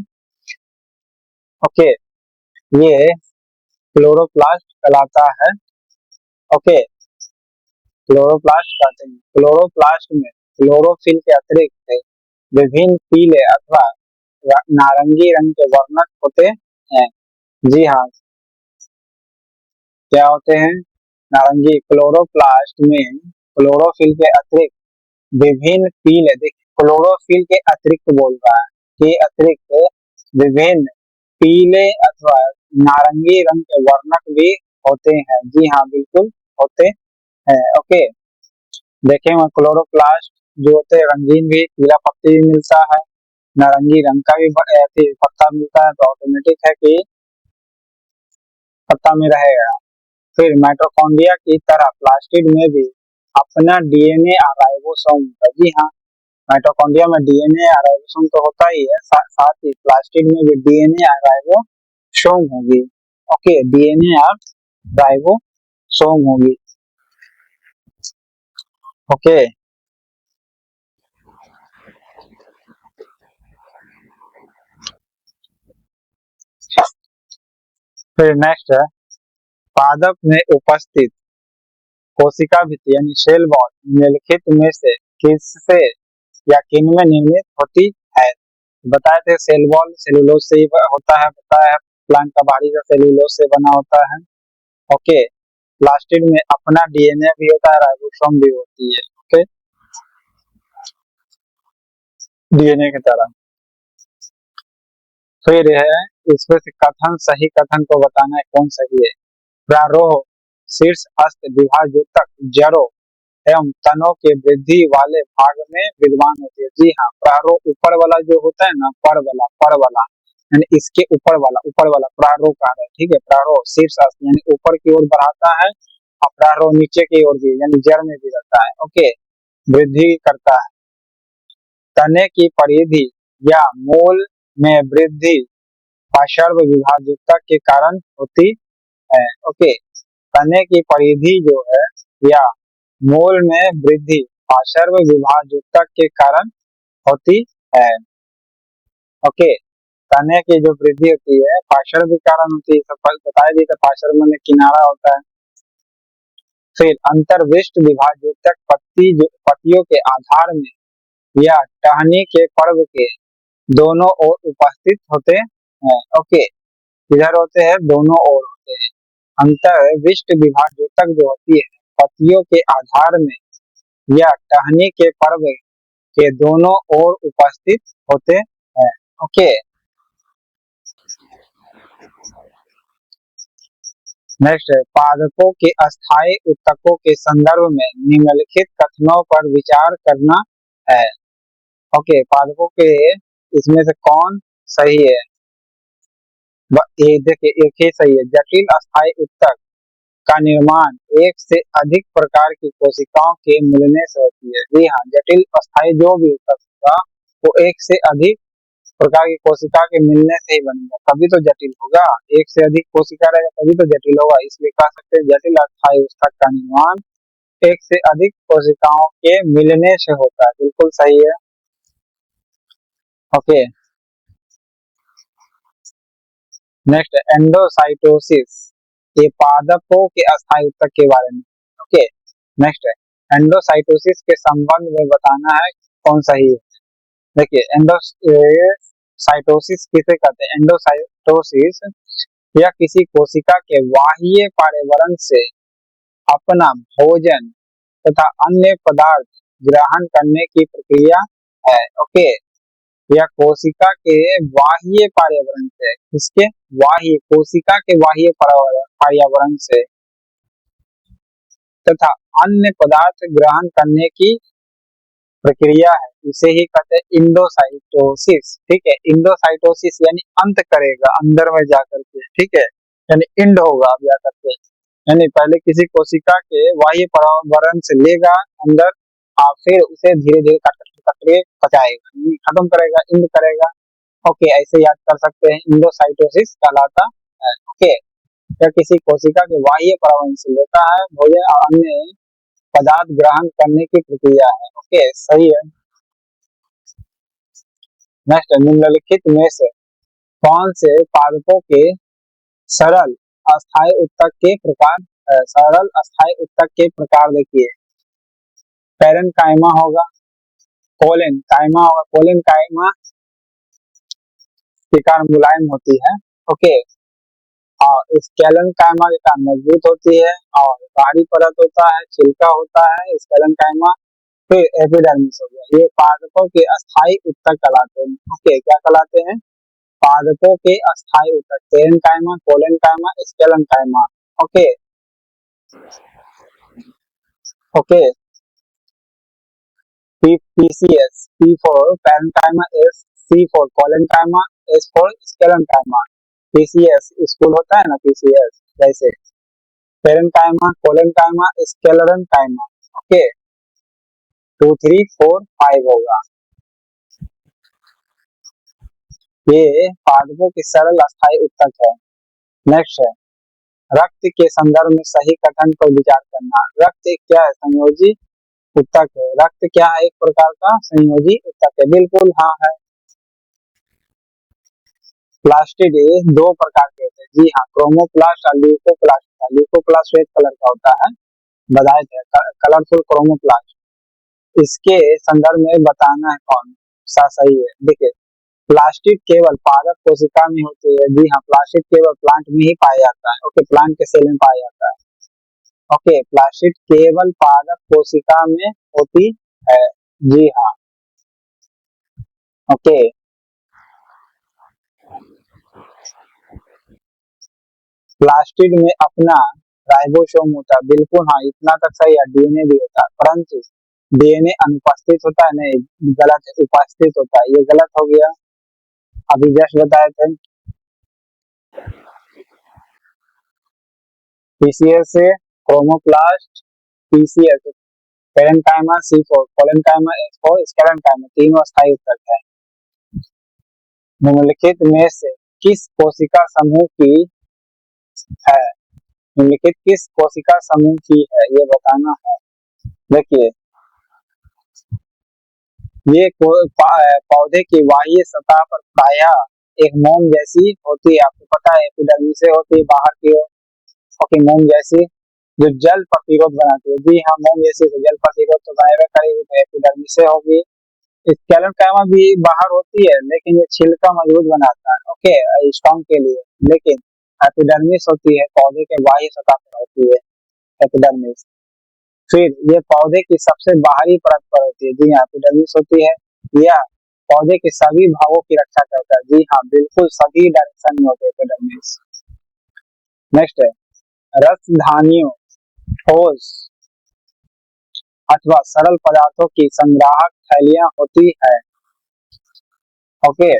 ओके, ये क्लोरोप्लास्ट कहलाता है। ओके, क्लोरोप्लास्ट कहते हैं। क्लोरोप्लास्ट में क्लोरोफिल के अतिरिक्त विभिन्न पीले अथवा नारंगी रंग के वर्णक होते हैं। जी हाँ, क्या होते हैं? नारंगी। क्लोरोप्लास्ट में क्लोरोफिल के अतिरिक्त विभिन्न पीले, देखिए क्लोरोफिल के अतिरिक्त बोल रहा है कि अतिरिक्त विभिन्न पीले अथवा नारंगी रंग के वर्णक भी होते हैं। जी हाँ, बिल्कुल होते हैं। ओके, देखें क्लोरोप्लास्ट जो होते हैं रंगीन भी, पीला पत्ती भी मिलता है, नारंगी रंग का भी पत्ता मिलता है, तो ऑटोमेटिक है कि पत्ता में रहेगा। फिर माइटोकॉन्ड्रिया की तरह प्लास्टिड में भी अपना डीएनए और राइबोसोम होता है। जी हाँ, माइटोकॉन्ड्रिया में डीएनए और राइबोसोम तो होता ही है, साथ ही प्लास्टिड में भी डीएनए और राइबोसोम होगी। ओके, डीएनए और राइबोसोम होगी। ओके, फिर नेक्स्ट है पादप में उपस्थित कोशिका भित्ति यानी सेल वॉल निम्नलिखित में से किससे या किन में निर्मित होती है? बताए थे सेल वॉल सेलुलोज से ही होता है, बताया है प्लांट का बाहरी का सेलुलोज से बना होता है। ओके, प्लास्टिड में अपना डीएनए भी होता है, राइबोसोम भी होती है। ओके, डीएनए की तरह। फिर है इसमें से कथन, सही कथन को बताना है कौन सही है। प्रारोह शीर्ष हस्त विभाजक जड़ों एवं तनों के वृद्धि वाले भाग में विद्यमान होती है। जी हाँ, प्रारोह ऊपर वाला जो होता है ना, पर वाला यानी इसके ऊपर वाला प्रारोह का है। ठीक है, प्रारोह शीर्ष हस्त यानी ऊपर की ओर बढ़ाता है, और प्रारोह नीचे की ओर भी यानी जड़ में भी रहता है। ओके, वृद्धि करता है। तने की परिधि या मूल में वृद्धि पार्श्व विभाजकता के कारण होती है। ओके, तने की परिधि जो है या मूल में वृद्धि पार्श्व विभाजकता के कारण होती है। ओके, तने की जो वृद्धि होती है पार्श्व के कारण होती है, तो बताया जी, पार्श्व में किनारा होता है। फिर अंतर्विष्ट विभाजक पत्तियों के आधार में या टहनी के पर्व के दोनों ओर उपस्थित होते हैं। ओके, इधर होते हैं, दोनों ओर होते हैं। अंतर्विष्ट विभाजक जो होती है पत्तियों के आधार में या टहनी के पर्व के दोनों ओर उपस्थित होते हैं। ओके, नेक्स्ट है पादपों के अस्थायी ऊतकों के संदर्भ में निम्नलिखित कथनों पर विचार करना है। ओके, पादपों के इसमें से कौन सही है? देखिए, एक ही सही है। जटिल अस्थायी ऊतक का निर्माण एक से अधिक प्रकार की कोशिकाओं के मिलने से होती है। जी हाँ, जटिल अस्थायी जो भी ऊतक होगा वो एक से अधिक प्रकार की कोशिका के मिलने से ही बनेगा, तभी तो जटिल होगा। एक से अधिक कोशिका रहेगा तभी तो जटिल होगा, इसलिए कह सकते हैं जटिल अस्थायी ऊतक का निर्माण एक से अधिक कोशिकाओं के मिलने से होता है। बिल्कुल सही है। ओके, नेक्स्ट एंडोसाइटोसिस, ये पादपों के अस्थायी ऊतक के बारे में। ओके, नेक्स्ट है एंडोसाइटोसिस के संबंध में बताना है कौन सही है। देखिए, एंडोसाइटोसिस किसे कहते हैं? एंडोसाइटोसिस यह किसी कोशिका के बाह्य पर्यावरण से अपना भोजन तथा अन्य पदार्थ ग्रहण करने की प्रक्रिया है। ओके, यह कोशिका के बाह्य पर्यावरण से, किसके बाह्य, कोशिका के बाह्य पर्यावरण से तथा अन्य पदार्थ ग्रहण करने की प्रक्रिया है, इसे ही कहते हैं इंडोसाइटोसिस। ठीक है, इंडोसाइटोसिस यानी अंत करेगा अंदर में जाकर के। ठीक है, यानी इंड होगा अब जाकर के, यानी पहले किसी कोशिका के बाह्य पर्यावरण से लेगा अंदर, और फिर उसे धीरे धीरे कट पचाएगा, खत्म करेगा, इंड करेगा। ओके, ऐसे याद कर सकते हैं, इंडोसाइटोसिस कहलाता है। ओके, यह किसी कोशिका के बाह्य पर्यावरण से लेता है भोजन और अन्य पदार्थ ग्रहण करने की प्रक्रिया है। ओके, सही है। नेक्स्ट, निम्नलिखित में से कौन से पादपों के सरल अस्थायी ऊतक के प्रकार, सरल अस्थायी ऊतक के प्रकार देखिए। पैरेन्काइमा होगा, कोलेन काइमा होगा, कोलेन काइमा के कारण मुलायम होती है। ओके, और स्केलन काइमा के कारण मजबूत होती है, और बाहरी परत होता है, छिलका होता है स्केलन काइमा। फिर एपिडर्मिस हो गया, ये पादपों के अस्थायी उत्तक कहलाते हैं। ओके, क्या कहलाते हैं? पादपों के अस्थायी उत्तक, parenchyma, collenchyma, sclerenchyma. Okay okay, PCS, P for parenchyma, S C for collenchyma, S for sclerenchyma. PCS school होता है ना, पीसीएस जैसे पैरेन्काइमा, कोलेनकाइमा, स्केलेनकाइमा। ओके, 2 3 4 5 होगा। ये पादपों के सरल अस्थायी उत्तक है। नेक्स्ट है रक्त के संदर्भ में सही कथन पर विचार करना। रक्त एक क्या है? संयोजी उत्तक है। रक्त क्या है? एक प्रकार का संयोजी उत्तक है। बिल्कुल हाँ है। प्लास्टिड दो प्रकार के होते हैं। जी हाँ, क्रोमोप्लास्ट और ल्यूकोप्लास्ट। ल्यूकोप्लास्ट रेड कलर का होता है, बताए थे, कलरफुल क्रोमोप्लास्ट। इसके संदर्भ में बताना है कौन सा सही है। देखिए, प्लास्टिड केवल पादप कोशिका में होती है। जी हाँ, प्लास्टिड केवल प्लांट में ही पाया जाता है। ओके, प्लांट के सेल में पाया जाता है। ओके, प्लास्टिड केवल पादप कोशिका में होती है। जी हाँ। ओके, प्लास्टिड में अपना राइबोसोम होता है। बिल्कुल हाँ, इतना तक सही है। डीएनए भी होता है, परंतु डीएनए अनुपस्थित होता है। नहीं, गलत, उपस्थित होता है। ये गलत हो गया, अभी जस्ट बताए थे। पीसीएस से क्रोमोप्लास्ट, पीसीएस पैरेन्काइमा, सी फोर कोलेनकाइमा, एस फोर स्केलेनकाइमा, तीनों अस्थायी उत्तक है। निम्नलिखित में से किस कोशिका समूह की है? निम्नलिखित किस कोशिका समूह की है, ये बताना है। देखिए, ये पौधे की बाह्य सतह पर प्रायः एक मोम जैसी होती है। आपको पता है, एपिडर्मिस से होती है बाहर की ओर। ओके, मोम जैसी, जो जल प्रतिरोध बनाती है। जी हाँ, मोम जैसी तो जल प्रतिरोध तो बनाए करेगी, तो एपिडर्मिस से होगी। स्केलेनकाइमा भी बाहर होती है, लेकिन ये छिलका मजबूत बनाता है। ओके, स्टॉन्ग के लिए। लेकिन एपिडर्मिस होती है पौधे के बाह्य सतह पर होती है, एपिडर्मिस। फिर ये पौधे की सबसे बाहरी परत पर होती है। जी हाँ, एपिडर्मिस होती है। यह पौधे के सभी भागों की रक्षा करता है। जी हाँ, बिल्कुल सभी डायरेक्शन में होते हैं एपिडर्मिस। नेक्स्ट है रसधानियों, ठोस अथवा सरल पदार्थों की संग्राहक थैलियां होती है। ओके,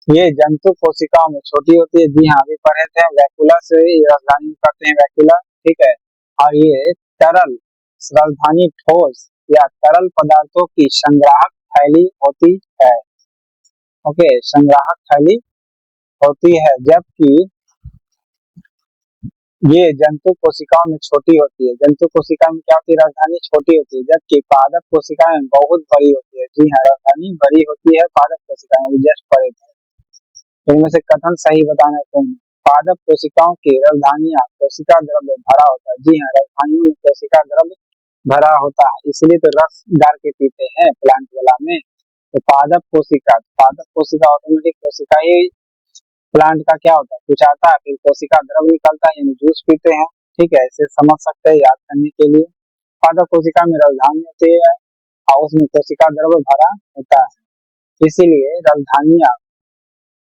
ये जंतु कोशिकाओं में छोटी होती है। जी हाँ, अभी पढ़े थे, वैक्यूला से राजधानी करते हैं, वैक्यूला। ठीक है, और ये तरल राजधानी ठोस या तरल पदार्थों की संग्राहक थैली होती है। ओके, संग्राहक थैली होती है, जबकि ये जंतु कोशिकाओं में छोटी होती है। जंतु कोशिका में क्या होती है? राजधानी छोटी होती है, जबकि पादप कोशिकाएं बहुत बड़ी होती है। जी हाँ, राजधानी बड़ी होती है पादप कोशिकाएं, जस्ट पढ़े थे। इनमें से कथन सही बताना है कौन? पादप कोशिकाओं की राजधानियां कोशिका द्रव्य भरा होता है। जी हाँ, राजधानियों में कोशिका द्रव्य भरा होता है, इसलिए तो रस डाल के पीते हैं प्लांट वाला में। तो पादप कोशिका ऑटोमेटिक कोशिका ही प्लांट का क्या होता है? कुछ आता है, फिर कोशिका द्रव्य निकलता है, यानी जूस पीते हैं। ठीक है, इसे समझ सकते हैं याद करने के लिए। पादप कोशिका में राजधानी होती है और उसमें कोशिका द्रव्य भरा होता है, इसीलिए राजधानियां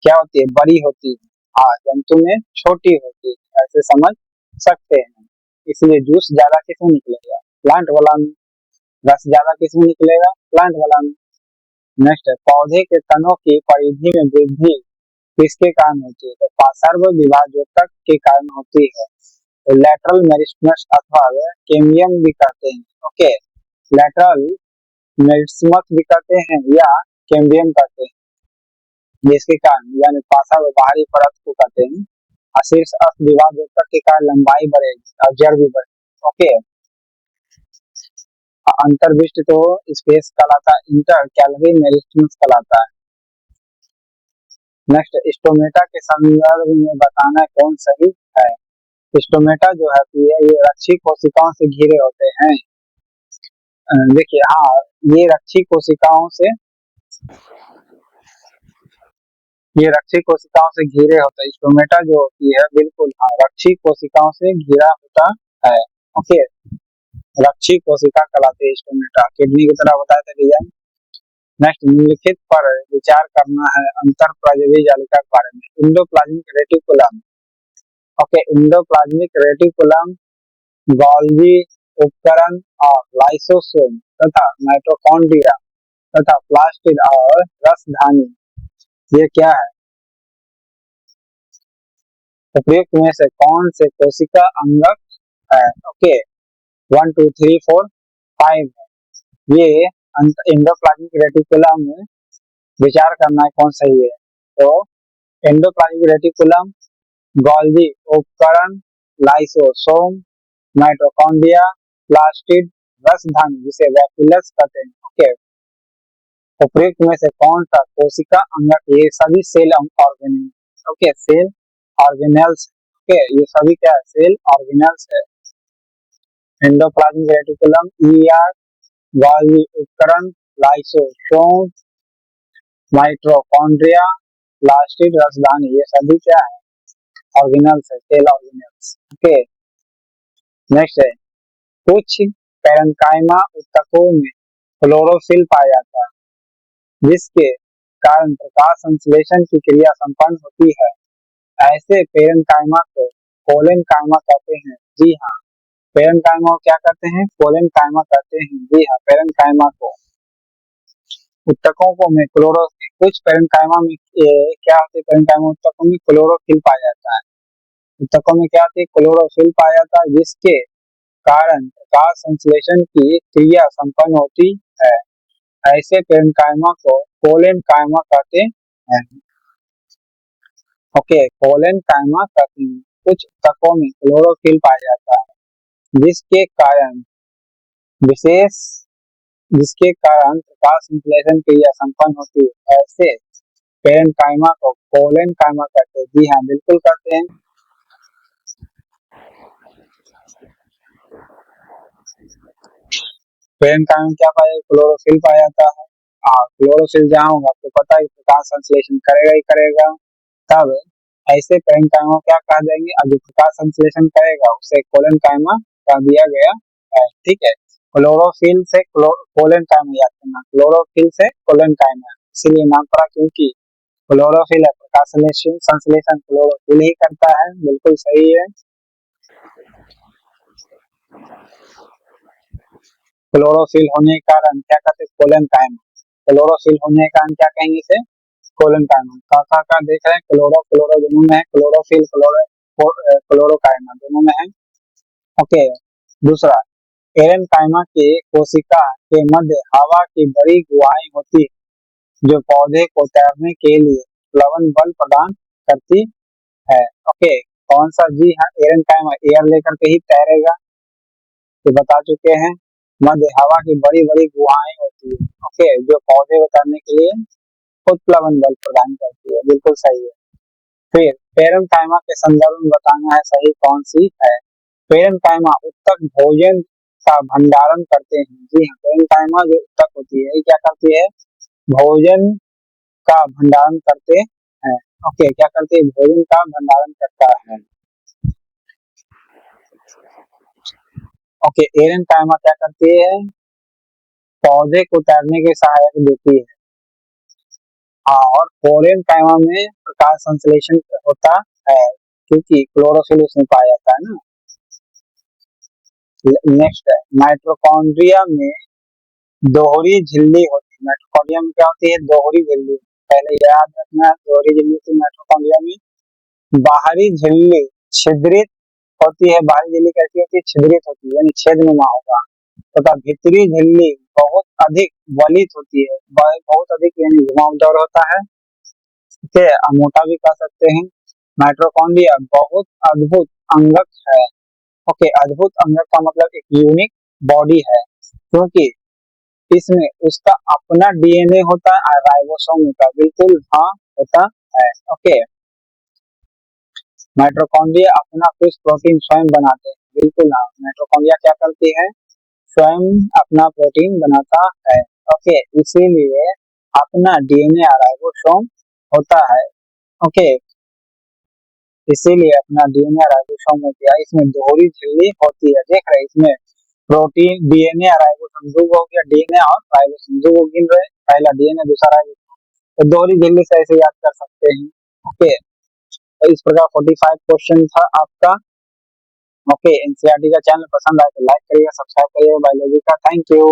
क्या होती है? बड़ी होती है। हाँ, जंतु में छोटी होती है, ऐसे समझ सकते हैं। इसलिए जूस ज्यादा किसमें निकलेगा? प्लांट वाला में। रस ज्यादा किसमें निकलेगा? प्लांट वाला में। नेक्स्ट है पौधे के तनों की परिधि में वृद्धि किसके कारण होती है? तो सर्व विभाजोतक के कारण होती है। तो लेटरल मेरिस्टमस अथवा कैम्बियम भी कहते हैं। ओके, लेटरल मेरिस्टमस भी कहते हैं या कैम्बियम कहते हैं, जिसके कारण यानी पासा व बाहरी परत को कहते हैं। और शीर्ष अस्त विभाजोतक के कारण लंबाई बढ़ेगी और जड़ भी बढ़ेगी। ओके, अंतर्विष्ट तो स्पेस कहलाता है, इंटर कैलोरी मेरिस्टमस कहलाता है। नेक्स्ट, स्टोमेटा के संदर्भ में बताना कौन सही है। स्टोमेटा जो है ये रक्षी कोशिकाओं से घिरे होते हैं। देखिए हाँ, ये रक्षी कोशिकाओं से घिरे होते हैं। स्टोमेटा जो होती है बिल्कुल हाँ रक्षी कोशिकाओं से घिरा होता है। ओके, रक्षी कोशिका कहलाती है स्टोमेटा। किडनी की तरह बताया था डिजाइन। नेक्स्ट, निम्नलिखित पर विचार करना है अंतर प्रजवी जालिका के बारे में। Endoplasmic reticulum, okay, endoplasmic reticulum, Golgi उपकरण और लाइसोसोम तथा माइटोकॉन्ड्रिया तथा प्लास्टिड और रसधानी, ये क्या है? उपयुक्त में से कौन से कोशिका अंगक है? ओके, 1 2 3 4 5 है। ये एंडोप्लाज्मिक रेटिकुलम में विचार करना है कौन सही है। तो एंडोप्लाज्मिक रेटिकुलम, गोल्गी उपकरण, लाइसोसोम, माइटोकॉन्ड्रिया, प्लास्टिड, रसधानी जिसे वैक्यूलस कहते हैं। ओके, उपयुक्त में से कौन सा कोशिका अंगक? ये सभी cell organelle, okay, cell organelles. Okay, ये सभी क्या है? सेल ऑर्गेनेल्स है। एंडोप्लाज्मिक रेटिकुलम, ईआर, गोल्गी उपकरण, लाइसोसोम, माइटोकॉन्ड्रिया, प्लास्टिड, रसधानी, ये सभी क्या है? ऑर्गेनेल्स है, सेल ऑर्गेनेल्स। ओके, नेक्स्ट है, कुछ पैरेन्काइमा ऊतकों में क्लोरोफिल पाया जाता है जिसके कारण प्रकाश संश्लेषण की क्रिया संपन्न होती है। ऐसे पैरेन्काइमा को कोलेनकाइमा कहते हैं। जी हाँ, पैरेन्काइमा को क्या कहते हैं? कोलेनकाइमा कहते हैं। जी हाँ, पैरेन्काइमा को ऊतकों को में कुछ पैरेन्काइमा में क्या होते हैं? पैरेन्काइमा ऊतकों में क्लोरोफिल पाया जाता है। ऊतकों में क्या होती है? क्लोरोफिल पाया जाता है जिसके कारण प्रकाश संश्लेषण की क्रिया संपन्न होती है। ऐसे पैरेन्काइमा को कोलेनकाइमा कहते हैं। ओके, कोलेनकाइमा कहते हैं। कुछ ऊतकों में क्लोरोफिल पाया जाता है जिसके कारण प्रकाश संश्लेषण क्रिया संपन्न होती है। ऐसे पैरेन्काइमा को कोलेनकाइमा कहते हैं। जी हाँ, बिल्कुल कहते हैं। पैरेन्काइमा में क्या पाया? क्लोरोफिल पाया जाता है। हाँ, क्लोरोफिल जहाँ होगा आपको पता है प्रकाश संश्लेषण करेगा ही करेगा। तब ऐसे पैरेन्काइमा क्या कहा जाएंगे? अब जो प्रकाश संश्लेषण करेगा उसे कोलेनकाइमा कह दिया गया है। ठीक है, क्लोरोफिल से कोलेनकाइमा याद करना, क्लोरोफिल से कोलेनकाइमा इसीलिए नाम पड़ा क्योंकि क्लोरोफिल है, प्रकाश संश्लेषण क्लोरोफिल ही करता है। बिल्कुल सही है। क्लोरोफिल होने के कारण क्या कहते हैं? कोलेनकाइमा। क्लोरोफिल होने के कारण क्या कहेंगे इसे? कोलेनकाइमा। का देख रहे हैं, क्लोरो क्लोरो दोनों में है, क्लोरोफिल क्लोरोकाइमा दोनों में है। ओके, दूसरा, पैरेन्काइमा के कोशिका के मध्य हवा की बड़ी गुहाएं होती है जो पौधे को तैरने के लिए प्लवन बल प्रदान करती है। ओके, कौन सा? जी हाँ, पैरेन्काइमा एयर लेकर के ही तैरेगा, तो बता चुके हैं। मध्य हवा की बड़ी बड़ी गुहाएं होती है, ओके, जो पौधे को तैरने के लिए खुद प्लवन बल प्रदान करती है। बिल्कुल सही है। फिर पैरेन्काइमा के संदर्भ में बताना है सही कौन सी है। पैरेन्काइमा उत्तक भोजन का भंडारण करते हैं। जी हाँ, पैरेन्काइमा जो उत्तक होती है ये क्या करती है? भोजन का भंडारण करते हैं। ओके, क्या करती है? भोजन का भंडारण करता है। ओके, पैरेन्काइमा क्या करती है? पौधे को तैरने के सहायक देती है। हाँ, और पैरेन्काइमा में प्रकाश संश्लेषण होता है क्योंकि क्लोरोफिल उसमें पाया जाता है ना। नेक्स्ट है, माइटोकॉन्ड्रिया में दोहरी झिल्ली होती है। माइटोकॉन्ड्रिया में क्या होती है? दोहरी झिल्ली। पहले याद रखना, दोहरी झिल्ली होती है माइटोकॉन्ड्रिया में। बाहरी झिल्ली छिद्रित होती है। बाहरी झिल्ली कैसी होती है? छिद्रित होती है, यानी छेदनुमा होगा। तथा भीतरी झिल्ली बहुत अधिक वलित होती है, बहुत अधिक यानी घुमावदार होता है। इसे मोटा भी कह सकते हैं। माइटोकॉन्ड्रिया बहुत अद्भुत अंगक है। ओके, अद्भुत अंगक का मतलब एक यूनिक बॉडी है क्योंकि इसमें उसका अपना डीएनए होता है, राइबोसोम होता है। बिल्कुल हाँ, होता है। ओके, माइटोकॉन्ड्रिया अपना कुछ प्रोटीन स्वयं बनाते हैं, बिल्कुल हाँ, माइटोकॉन्ड्रिया क्या करती है, स्वयं अपना प्रोटीन बनाता है। ओके, इसीलिए अपना डीएनए राइबोसोम होता है। ओके, इसीलिए अपना डीएनए राइबोसोम होती है, इसमें दोहरी झिल्ली होती है। देख रहे इसमें प्रोटीन डीएनए राइबोसोम दो हो गया, डीएनए और राइबोसोम दो गिन रहे, पहला डीएनए दूसरा राइबोसोम, तो दोहरी झिल्ली से ऐसे याद कर सकते हैं। ओके, तो इस प्रकार 45 क्वेश्चन था आपका। ओके, एनसीईआरटी का चैनल पसंद आए तो लाइक करिएगा, सब्सक्राइब करिएगा बायोलॉजी का। Thank you.